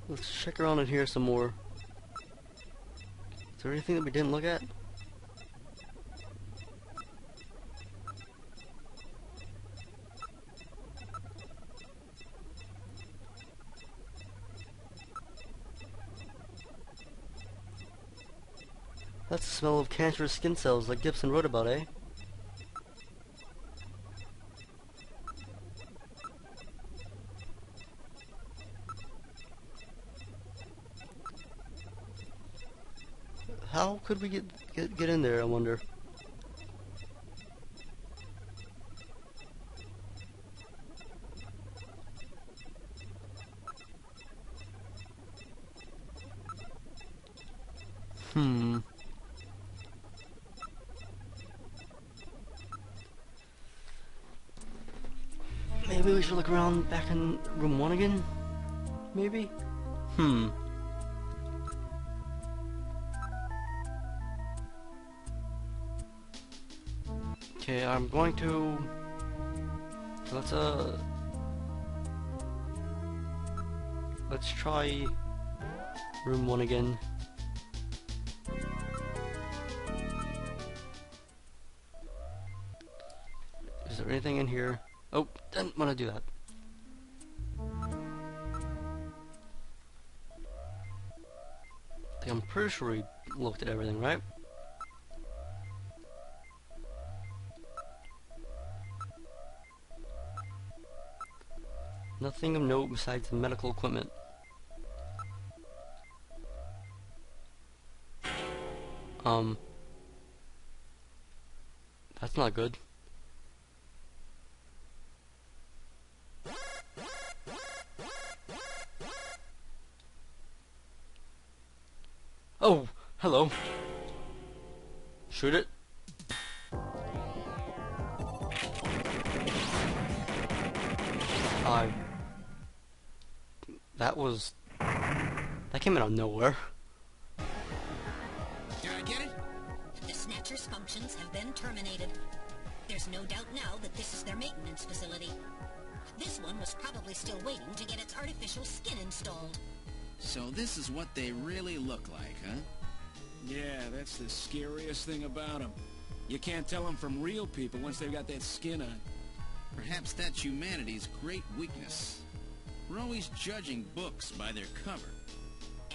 let's check around in here some more. Is there anything that we didn't look at? That's the smell of cancerous skin cells like Gibson wrote about, eh? How could we get in there, I wonder? Maybe we should look around back in room 1 again? Maybe? Okay, I'm going to... Let's try room 1 again. Is there anything in here? Oh, didn't want to do that. I'm pretty sure we looked at everything, right? Nothing of note besides the medical equipment. That's not good. Oh, hello. Shoot it. That came out of nowhere. Did I get it? The Snatcher's functions have been terminated. There's no doubt now that this is their maintenance facility. This one was probably still waiting to get its artificial skin installed. So this is what they really look like, huh? Yeah, that's the scariest thing about them. You can't tell them from real people once they've got that skin on. Perhaps that's humanity's great weakness. We're always judging books by their cover.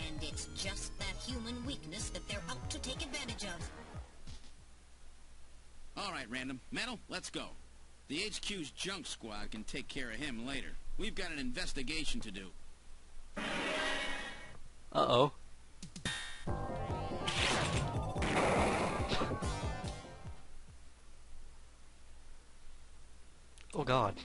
And it's just that human weakness that they're out to take advantage of. All right, Random. Metal, let's go. The HQ's junk squad can take care of him later. We've got an investigation to do. Uh-oh. Oh God.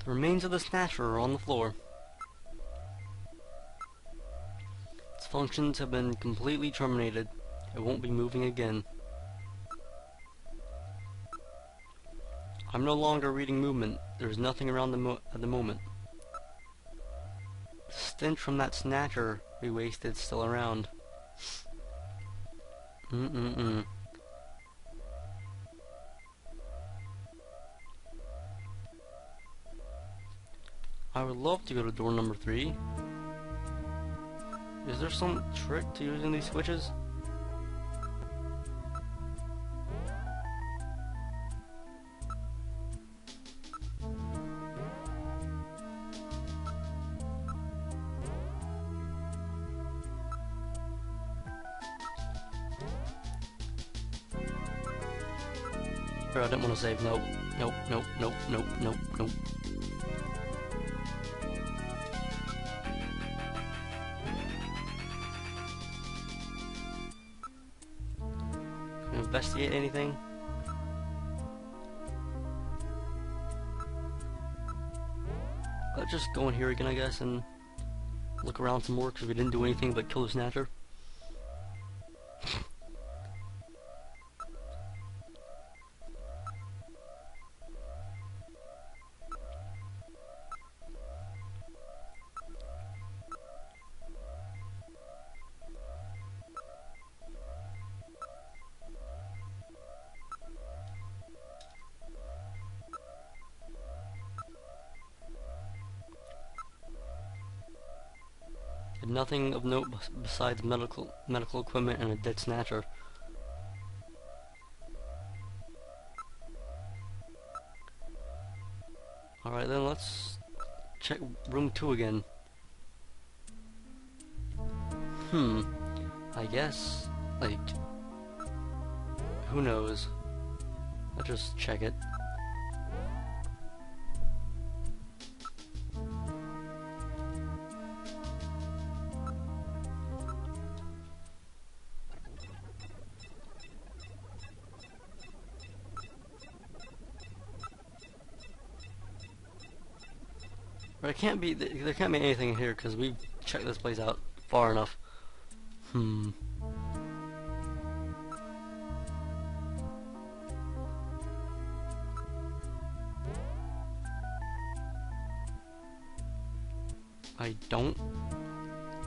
The remains of the Snatcher are on the floor. Its functions have been completely terminated. It won't be moving again. I'm no longer reading movement. There is nothing around at the moment. The stench from that Snatcher we wasted is still around. I would love to go to door number 3. Is there some trick to using these switches? I didn't want to save. Nope. Nope. Nope. Nope. Nope. Nope. Nope. Investigate anything? Let's just go in here again, I guess, and look around some more, because we didn't do anything but kill the Snatcher. Nothing of note besides medical equipment and a dead Snatcher. Alright then, let's check room 2 again. I guess, like, who knows? Let's just check it. There can't be anything in here because we've checked this place out far enough. I don't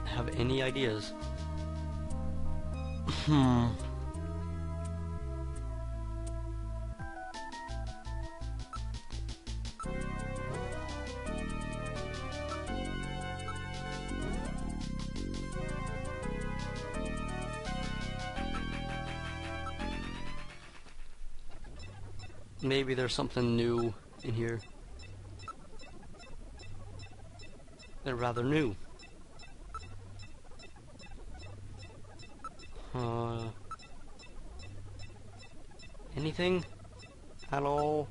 have any ideas. Maybe there's something new in here. They're rather new. Anything at all?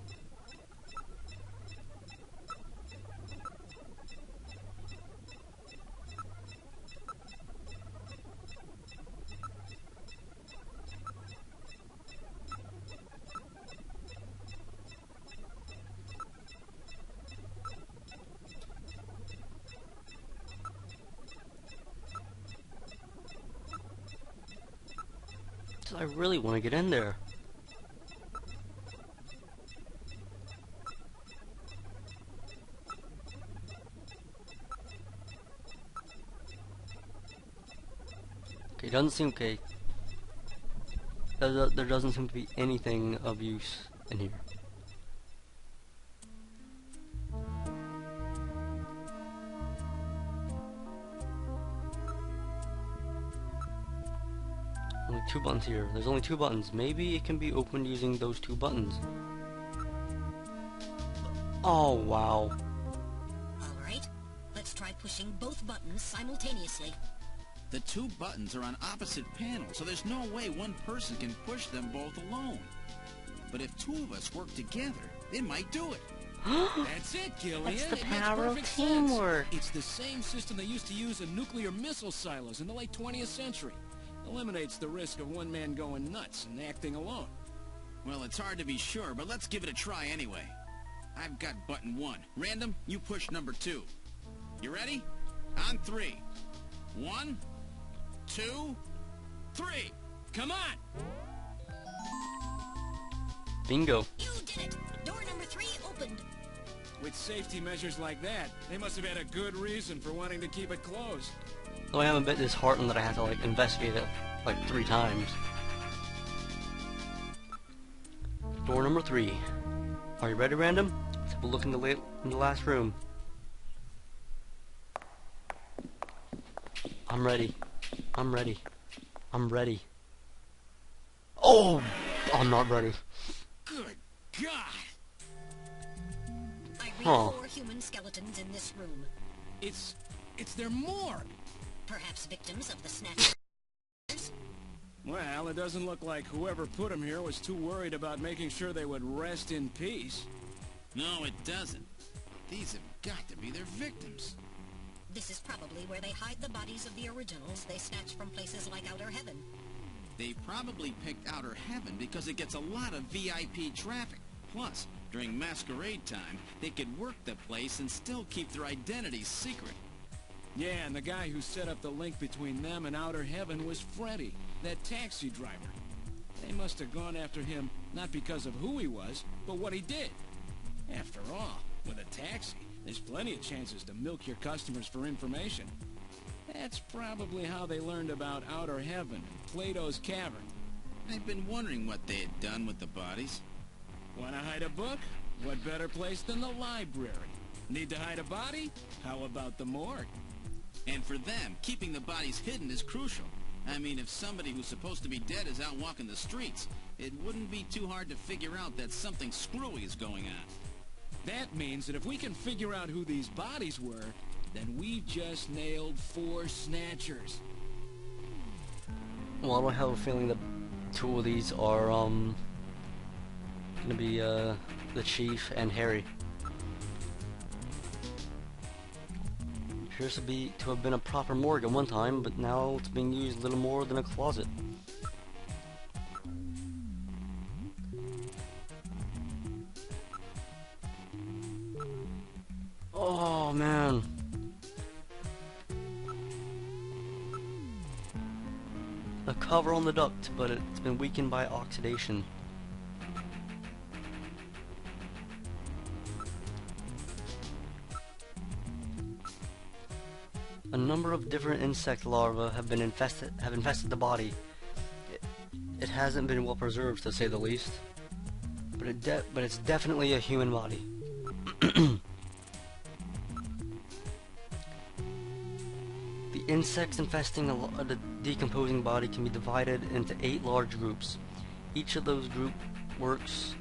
I really want to get in there. Okay, doesn't seem okay. There doesn't seem to be anything of use in here. Only 2 buttons here. There's only 2 buttons. Maybe it can be opened using those 2 buttons. Oh, wow. Alright, let's try pushing both buttons simultaneously. The 2 buttons are on opposite panels, so there's no way one person can push them both alone. But if 2 of us work together, it might do it. That's it, Gillian. That's the It makes power of perfect teamwork. sense. It's the same system they used to use in nuclear missile silos in the late 20th century. Eliminates the risk of one man going nuts and acting alone. Well, it's hard to be sure, but let's give it a try anyway. I've got button 1. Random, you push number 2. You ready? On 3. 1, 2, 3. Come on! Bingo. You did it! Door number 3 opened. With safety measures like that, they must have had a good reason for wanting to keep it closed. Though I am a bit disheartened that I had to like investigate it like 3 times. Door number 3. Are you ready, Random? Let's have a look in the last room. I'm ready. I'm ready. I'm ready. Oh! I'm not ready. Good God! I read Huh. 4 human skeletons in this room. It's there more. Perhaps victims of the Snatcher. Well, it doesn't look like whoever put them here was too worried about making sure they would rest in peace. No, it doesn't. These have got to be their victims. This is probably where they hide the bodies of the originals they snatched from places like Outer Heaven. They probably picked Outer Heaven because it gets a lot of VIP traffic. Plus, During masquerade time, they could work the place and still keep their identities secret. Yeah, and the guy who set up the link between them and outer heaven was Freddy, that taxi driver. They must have gone after him not because of who he was, but what he did. After all, with a taxi, there's plenty of chances to milk your customers for information. That's probably how they learned about outer heaven and Plato's cavern. I've been wondering what they had done with the bodies. Want to hide a book? What better place than the library? Need to hide a body? How about the morgue? And for them, keeping the bodies hidden is crucial. I mean, if somebody who's supposed to be dead is out walking the streets, it wouldn't be too hard to figure out that something screwy is going on. That means that if we can figure out who these bodies were, then we've just nailed 4 Snatchers. Well, I have a feeling that 2 of these are gonna be the Chief and Harry. Appears to have been a proper morgue at one time, but now it's being used little more than a closet. Oh man. A cover on the duct, but it's been weakened by oxidation. A number of different insect larvae have infested the body. It hasn't been well preserved, to say the least, but it's definitely a human body. The insects infesting the decomposing body can be divided into 8 large groups. Each of those groups works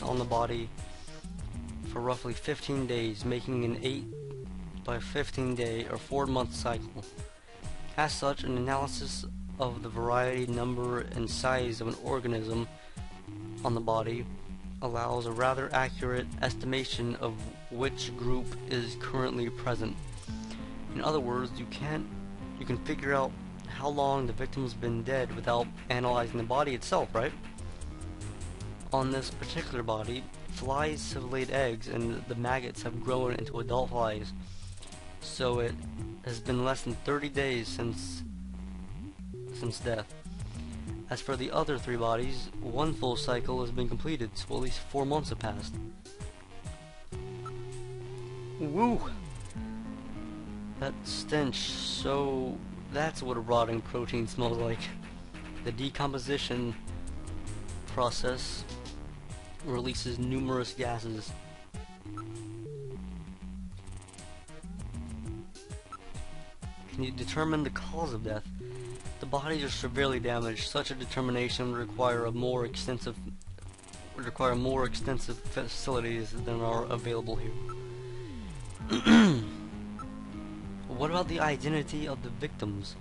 on the body for roughly 15 days, making an 8 by 15 day or 4-month cycle. As such, an analysis of the variety, number, and size of an organism on the body allows a rather accurate estimation of which group is currently present. In other words, you can figure out how long the victim's been dead without analyzing the body itself, right? On this particular body, flies have laid eggs and the maggots have grown into adult flies, so it has been less than 30 days since death. As for the other 3 bodies, 1 full cycle has been completed, so at least 4 months have passed. Woo! That stench, so that's what a rotting protein smells like. The decomposition process releases numerous gases. Can you determine the cause of death? The bodies are severely damaged. Such a determination would require more extensive facilities than are available here. What about the identity of the victims?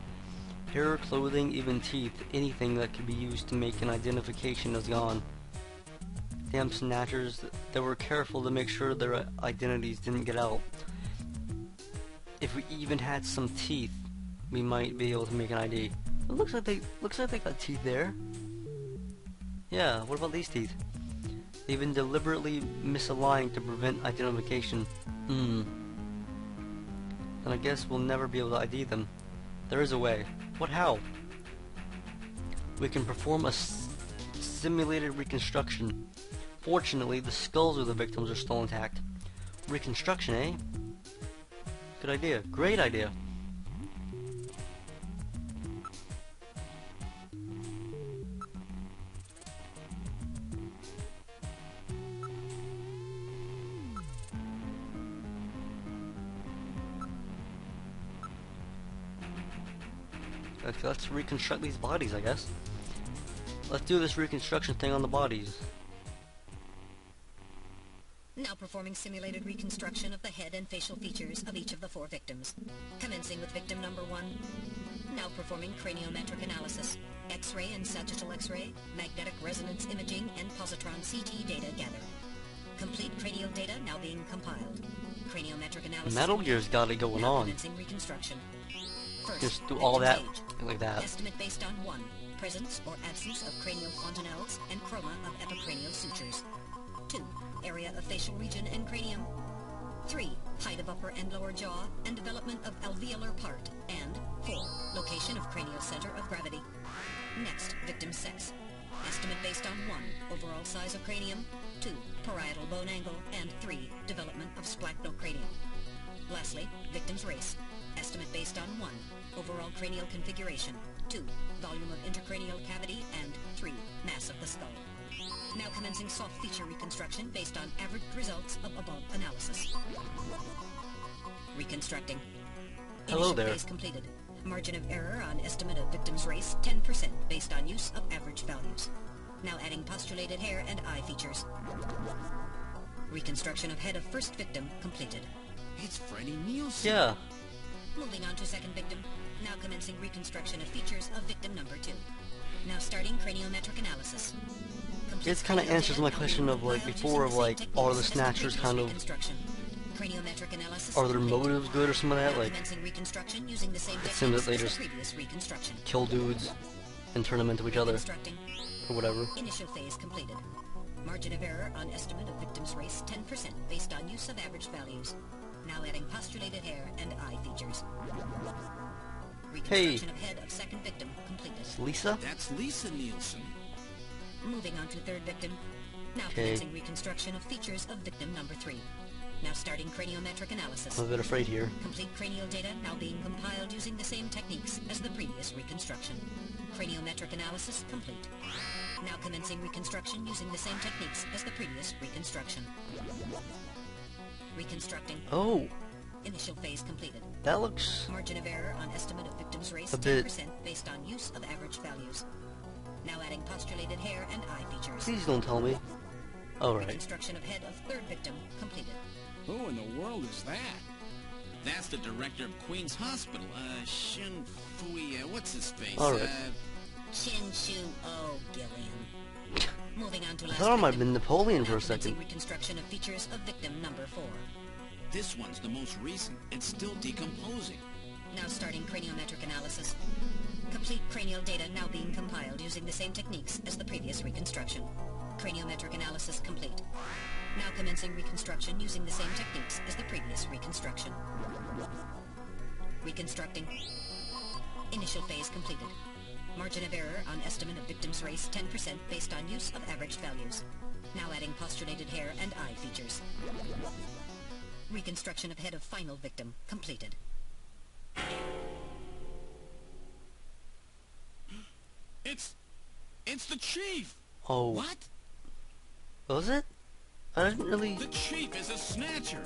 Hair, clothing, even teeth, anything that could be used to make an identification is gone. Damn Snatchers, they were careful to make sure their identities didn't get out. If we even had some teeth, we might be able to make an ID. It looks like they got teeth there. Yeah, what about these teeth? They've been deliberately misaligned to prevent identification. Then I guess we'll never be able to ID them. There is a way. What? How? We can perform a simulated reconstruction. Fortunately, the skulls of the victims are still intact. Reconstruction, eh? Good idea. Great idea. Let's reconstruct these bodies, I guess. Let's do this reconstruction thing on the bodies. Now performing simulated reconstruction of the head and facial features of each of the 4 victims. Commencing with victim number 1. Now performing craniometric analysis. X-ray and sagittal X-ray, magnetic resonance imaging, and positron CT data gathered. Complete cranial data now being compiled. Craniometric analysis. Metal Gear's got it going now on. commencing reconstruction. First, Just do all that victim's age. like that. Estimate based on 1. presence or absence of cranial fontanelles and chroma of epicranial sutures. 2. Area of facial region and cranium. 3. Height of upper and lower jaw and development of alveolar part. And 4. Location of cranial center of gravity. Next, victim sex. Estimate based on 1. Overall size of cranium. 2. Parietal bone angle. And 3. Development of splachocranium. Lastly, victim's race. Estimate based on 1. Overall cranial configuration. 2. Volume of intercranial cavity. And 3. Mass of the skull. Now commencing soft feature reconstruction based on average results of above analysis. Reconstructing. Hello Initial there. phase completed. Margin of error on estimate of victim's race 10% based on use of average values. Now adding postulated hair and eye features. Reconstruction of head of first victim completed. It's Freddie Nielsen. Yeah. Moving on to second victim. Now commencing reconstruction of features of victim number 2. Now starting craniometric analysis. It kind of answers my question of like before of like, are the Snatchers kind of, Craniometric analysis are their complete. motives good or something like that? Like, Commencing reconstruction using the same it seems that they techniques as just the previous reconstruction. kill dudes and turn them into each other Reconstructing. or whatever. Initial phase completed. Margin of error on estimate of victim's race 10% based on use of average values. Now adding postulated hair and eye features. Reconstruction of head of second victim completed. It's Lisa? That's Lisa Nielsen. Moving on to third victim. Now Okay. commencing reconstruction of features of victim number 3. Now starting craniometric analysis. I'm a bit afraid here. Complete cranial data now being compiled using the same techniques as the previous reconstruction. Craniometric analysis complete. Now commencing reconstruction using the same techniques as the previous reconstruction. Reconstructing. Oh, Initial phase completed. that looks Margin of error on estimate of victim's race A bit- 10% based on use of average values. Now adding postulated hair and eye features. Please don't tell me. Alright. Reconstruction of head of third victim completed. Who in the world is that? That's the director of Queen's Hospital. Shin Fui, what's his face? All right. Chin Chu O Gillian. Moving on to I last thought I might have victim. been Napoleon for Now a second. commencing reconstruction of features of victim number 4. This one's the most recent. It's still decomposing. Now starting craniometric analysis. Complete cranial data now being compiled using the same techniques as the previous reconstruction. Craniometric analysis complete. Now commencing reconstruction using the same techniques as the previous reconstruction. Reconstructing. Initial phase completed. Margin of error on estimate of victim's race 10% based on use of average values. Now adding postulated hair and eye features. Reconstruction of head of final victim completed. It's the chief! Oh, What? was it? I didn't really... The chief is a snatcher!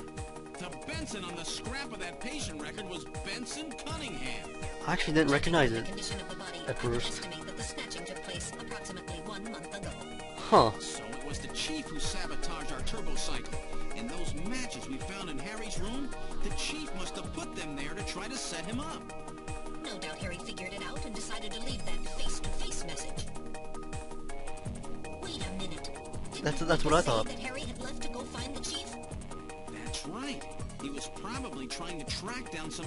The Benson on the scrap of that patient record was Benson Cunningham. I actually didn't recognize The it. condition of the body, at I would first. estimate that the snatching took place approximately 1 month ago. Huh. So it was the chief who sabotaged our turbo cycle. And those matches we found in Harry's room, the chief must have put them there to try to set him up. No doubt Harry figured it out and decided to leave that face-to-face message. Wait a minute. Didn't That's what I say thought. that Harry had left to go find the chief? That's right. He was probably trying to track down some